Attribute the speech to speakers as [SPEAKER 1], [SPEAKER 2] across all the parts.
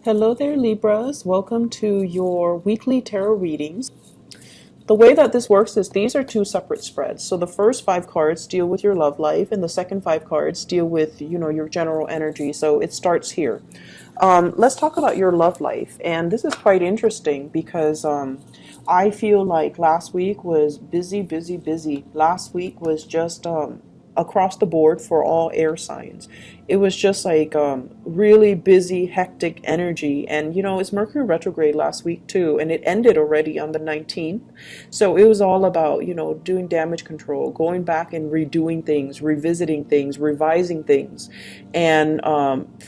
[SPEAKER 1] Hello there, Libras. Welcome to your weekly tarot readings. The way that this works is these are two separate spreads. So the first five cards deal with your love life, and the second five cards deal with, your general energy. So it starts here. Let's talk about your love life. And this is quite interesting because I feel like last week was busy, busy, busy. Last week was just across the board for all air signs. It was just like really busy, hectic energy. And, it's Mercury retrograde last week too, and it ended already on the 19th. So it was all about, doing damage control, going back and redoing things, revisiting things, revising things. And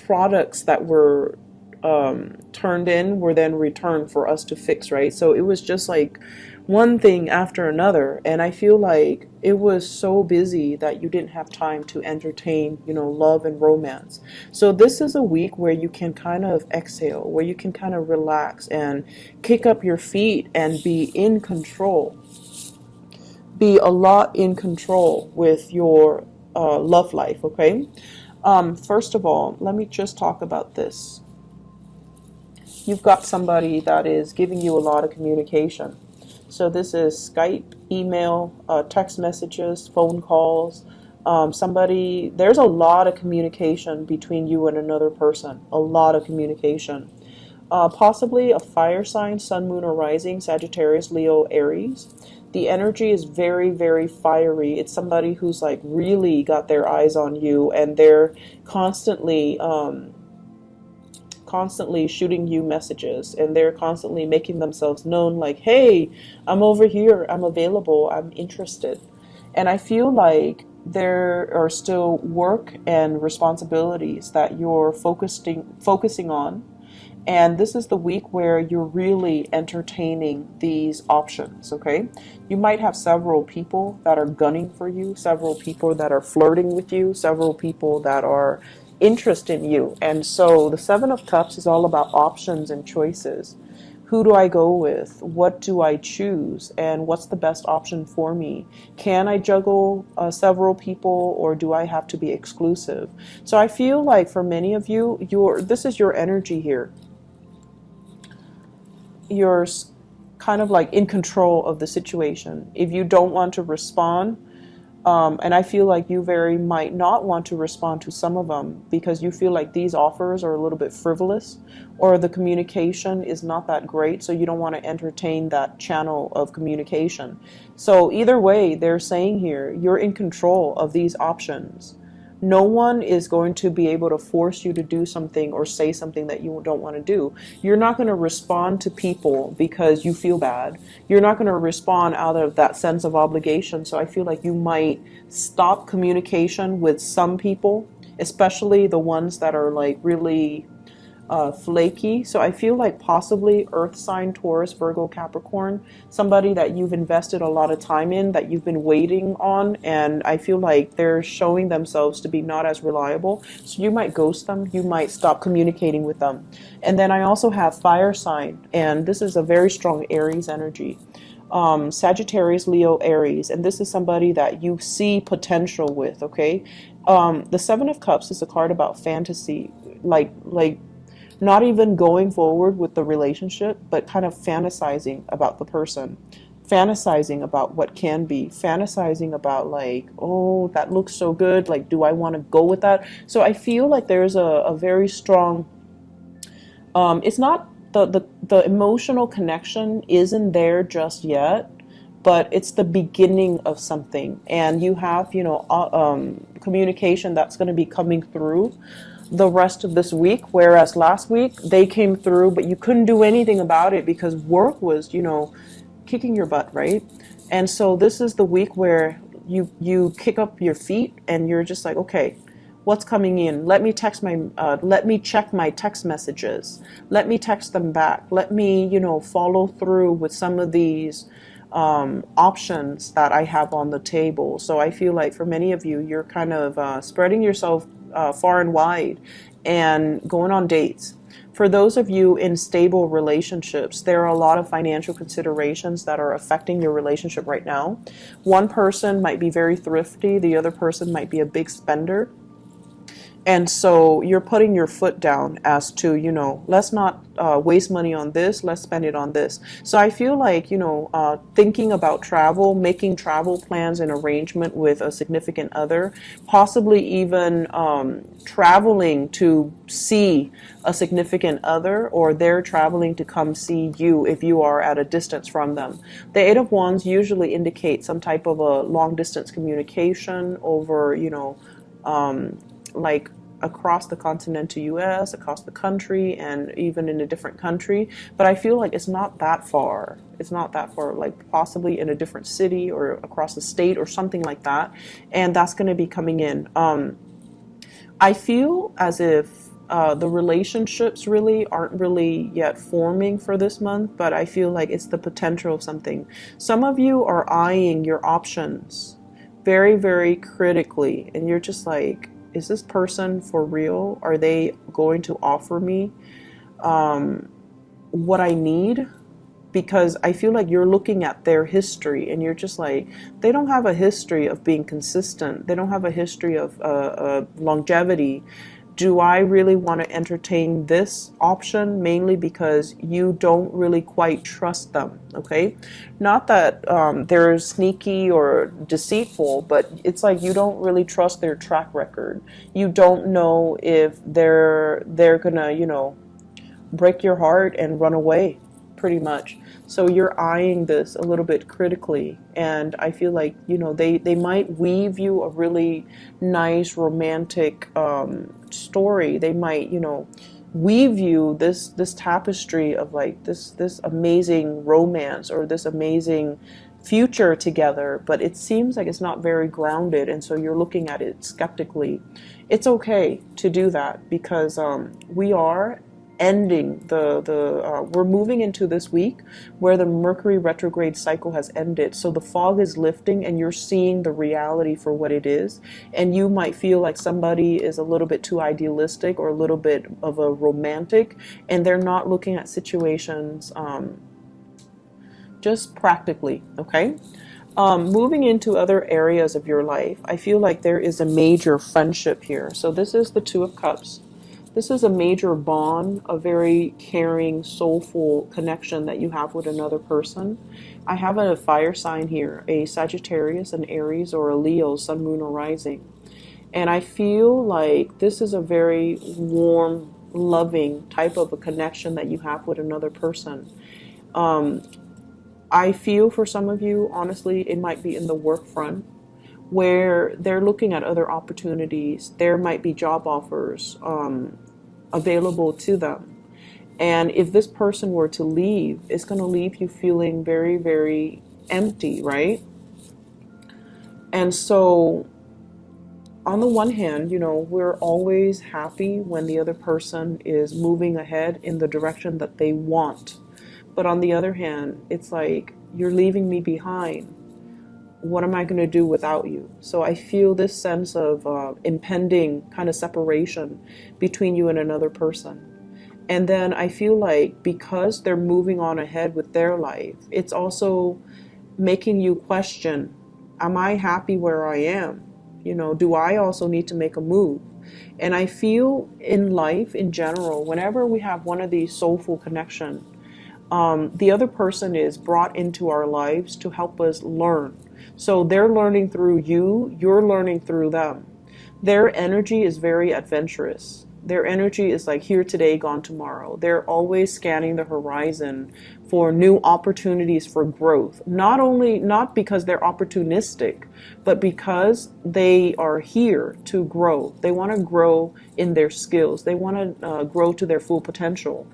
[SPEAKER 1] products that were turned in were then returned for us to fix, right? So it was just like one thing after another, and I feel like it was so busy that you didn't have time to entertain, love and romance. So this is a week where you can kind of exhale, where you can kind of relax and kick up your feet and be in control. Be a lot in control with your love life, okay? First of all, let me just talk about this. You've got somebody that is giving you a lot of communication. So this is Skype, email, text messages, phone calls. There's a lot of communication between you and another person. A lot of communication. Possibly a fire sign, sun, moon, or rising, Sagittarius, Leo, Aries. The energy is very, very fiery. It's somebody who's like really got their eyes on you, and they're constantly shooting you messages, and they're constantly making themselves known, like, hey, I'm over here, I'm available, I'm interested. And I feel like there are still work and responsibilities that you're focusing on, and this is the week where you're really entertaining these options, okay? You might have several people that are gunning for you, several people that are flirting with you, several people that are interest in you. And so the Seven of Cups is all about options and choices. Who do I go with? What do I choose? And what's the best option for me? Can I juggle several people, or do I have to be exclusive? So I feel like for many of you, this is your energy here. You're kind of like in control of the situation. If you don't want to respond, and I feel like you very might not want to respond to some of them because you feel like these offers are a little bit frivolous, or the communication is not that great, so you don't want to entertain that channel of communication. So either way, they're saying here, you're in control of these options. No one is going to be able to force you to do something or say something that you don't want to do. You're not going to respond to people because you feel bad. You're not going to respond out of that sense of obligation. So I feel like you might stop communication with some people, especially the ones that are like really flaky. So I feel like possibly earth sign, Taurus, Virgo, Capricorn, somebody that you've invested a lot of time in, that you've been waiting on, and I feel like they're showing themselves to be not as reliable. So you might ghost them, you might stop communicating with them. And then I also have fire sign, and this is a very strong Aries energy. Sagittarius, Leo, Aries, and this is somebody that you see potential with, okay? The Seven of Cups is a card about fantasy, like not even going forward with the relationship, but kind of fantasizing about the person, fantasizing about what can be, fantasizing about like, oh, that looks so good, like, do I want to go with that? So I feel like there's a very strong, it's not the emotional connection isn't there just yet, but it's the beginning of something, and you have, communication that's going to be coming through the rest of this week, whereas last week they came through, but you couldn't do anything about it because work was, kicking your butt, right? And so this is the week where you kick up your feet and you're just like, okay, what's coming in? Let me check my text messages. Let me text them back. Let me, follow through with some of these options that I have on the table. So I feel like for many of you, you're kind of spreading yourself far and wide and going on dates. For those of you in stable relationships, there are a lot of financial considerations that are affecting your relationship right now. One person might be very thrifty, the other person might be a big spender. And so you're putting your foot down as to, let's not waste money on this, let's spend it on this. So I feel like, thinking about travel, making travel plans and arrangement with a significant other, possibly even traveling to see a significant other, or they're traveling to come see you if you are at a distance from them. The Eight of Wands usually indicates some type of a long distance communication over, like across the continental US, across the country, and even in a different country. But I feel like it's not that far. It's not that far, like possibly in a different city or across the state or something like that. And that's going to be coming in. I feel as if the relationships really aren't really yet forming for this month, but I feel like it's the potential of something. Some of you are eyeing your options very, very critically, and you're just like, is this person for real? Are they going to offer me what I need? Because I feel like you're looking at their history and you're just like, they don't have a history of being consistent. They don't have a history of longevity. Do I really want to entertain this option? Mainly because you don't really quite trust them, okay? Not that they're sneaky or deceitful, but it's like you don't really trust their track record. You don't know if they're gonna, break your heart and run away, pretty much. So you're eyeing this a little bit critically, and I feel like, they might weave you a really nice romantic story. They might, weave you this tapestry of like this amazing romance or this amazing future together, but it seems like it's not very grounded, and so you're looking at it skeptically. It's okay to do that, because we are ending we're moving into this week where the Mercury retrograde cycle has ended. So the fog is lifting and you're seeing the reality for what it is. And you might feel like somebody is a little bit too idealistic or a little bit of a romantic, and they're not looking at situations just practically, okay? Moving into other areas of your life, I feel like there is a major friendship here. So this is the Two of Cups. This is a major bond, a very caring, soulful connection that you have with another person. I have a fire sign here, a Sagittarius, an Aries, or a Leo, Sun, Moon, or Rising. And I feel like this is a very warm, loving type of a connection that you have with another person. I feel for some of you, honestly, it might be in the work front, where they're looking at other opportunities. There might be job offers available to them. And if this person were to leave, it's going to leave you feeling very, very empty, right? And so on the one hand, we're always happy when the other person is moving ahead in the direction that they want. But on the other hand, it's like, you're leaving me behind. What am I going to do without you? So I feel this sense of impending kind of separation between you and another person. And then I feel like because they're moving on ahead with their life, it's also making you question, am I happy where I am? Do I also need to make a move? And I feel in life in general, whenever we have one of these soulful connections, the other person is brought into our lives to help us learn. So they're learning through you, you're learning through them. Their energy is very adventurous. Their energy is like here today, gone tomorrow. They're always scanning the horizon for new opportunities for growth. Not because they're opportunistic, but because they are here to grow. They want to grow in their skills. They want to grow to their full potential.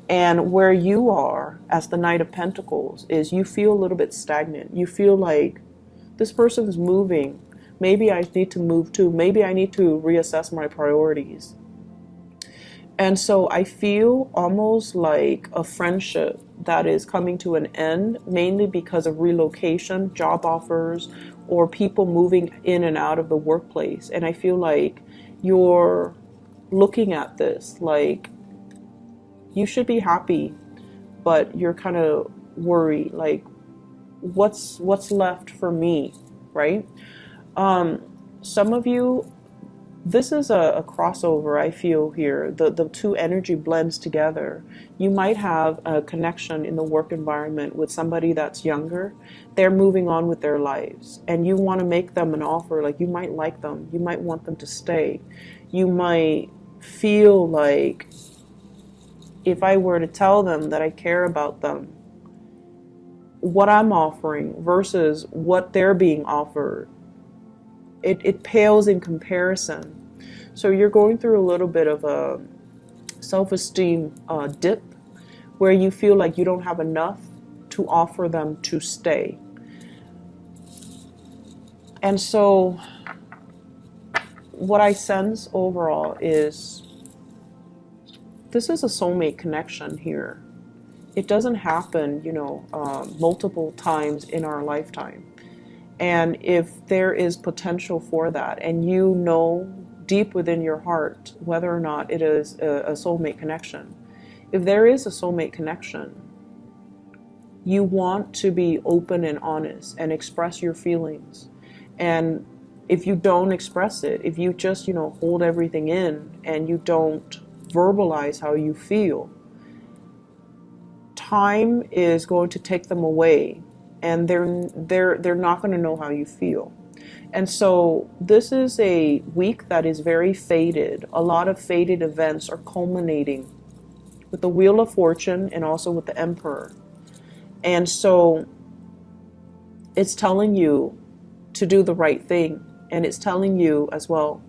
[SPEAKER 1] And where you are as the Knight of Pentacles is you feel a little bit stagnant. You feel like this person is moving. Maybe I need to move too. Maybe I need to reassess my priorities. And so I feel almost like a friendship that is coming to an end, mainly because of relocation, job offers, or people moving in and out of the workplace. And I feel like you're looking at this like you should be happy, but you're kind of worried, like what's left for me, right? Some of you This is a crossover, I feel here. The two energy blends together. You might have a connection in the work environment with somebody that's younger. They're moving on with their lives, and you want to make them an offer. Like, you might like them. You might want them to stay. You might feel like, if I were to tell them that I care about them, what I'm offering versus what they're being offered, it pales in comparison. So you're going through a little bit of a self-esteem dip where you feel like you don't have enough to offer them to stay. And so what I sense overall is this is a soulmate connection here. It doesn't happen, multiple times in our lifetime. And if there is potential for that, and you know deep within your heart whether or not it is a soulmate connection, if there is a soulmate connection, you want to be open and honest and express your feelings. And if you don't express it, if you just, hold everything in and you don't verbalize how you feel, time is going to take them away, and they're not going to know how you feel. And so this is a week that is very fated. A lot of fated events are culminating with the Wheel of Fortune and also with the Emperor. And so it's telling you to do the right thing, and it's telling you as well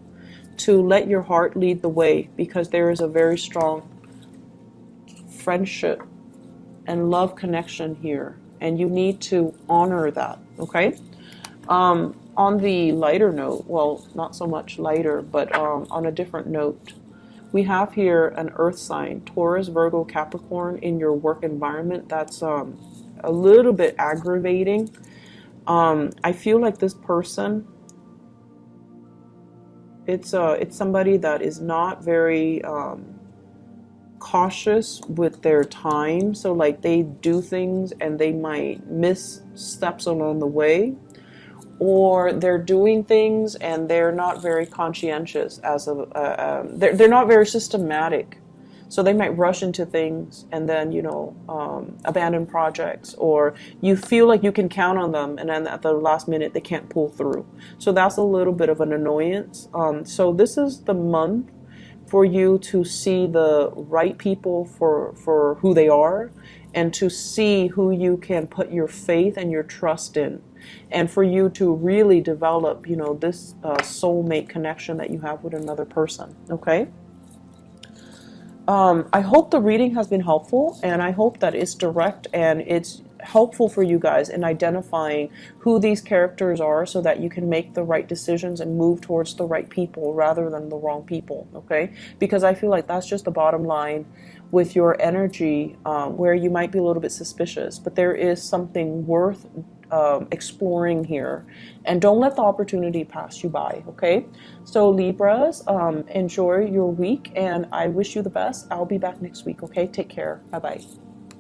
[SPEAKER 1] to let your heart lead the way, because there is a very strong friendship and love connection here, and you need to honor that, okay? On the lighter note, well, not so much lighter, but on a different note, we have here an earth sign, Taurus, Virgo, Capricorn, in your work environment. That's a little bit aggravating. I feel like this person, it's somebody that is not very cautious with their time. So like, they do things and they might miss steps along the way, or they're doing things and they're not very conscientious they're not very systematic. So they might rush into things and then, abandon projects, or you feel like you can count on them and then at the last minute they can't pull through. So that's a little bit of an annoyance. So this is the month for you to see the right people for who they are, and to see who you can put your faith and your trust in, and for you to really develop, this soulmate connection that you have with another person, okay? I hope the reading has been helpful, and I hope that it's direct and it's helpful for you guys in identifying who these characters are, so that you can make the right decisions and move towards the right people rather than the wrong people, okay? Because I feel like that's just the bottom line with your energy, where you might be a little bit suspicious, but there is something worth exploring here, and don't let the opportunity pass you by, okay? So Libras, enjoy your week, and I wish you the best. I'll be back next week, okay? Take care. Bye-bye.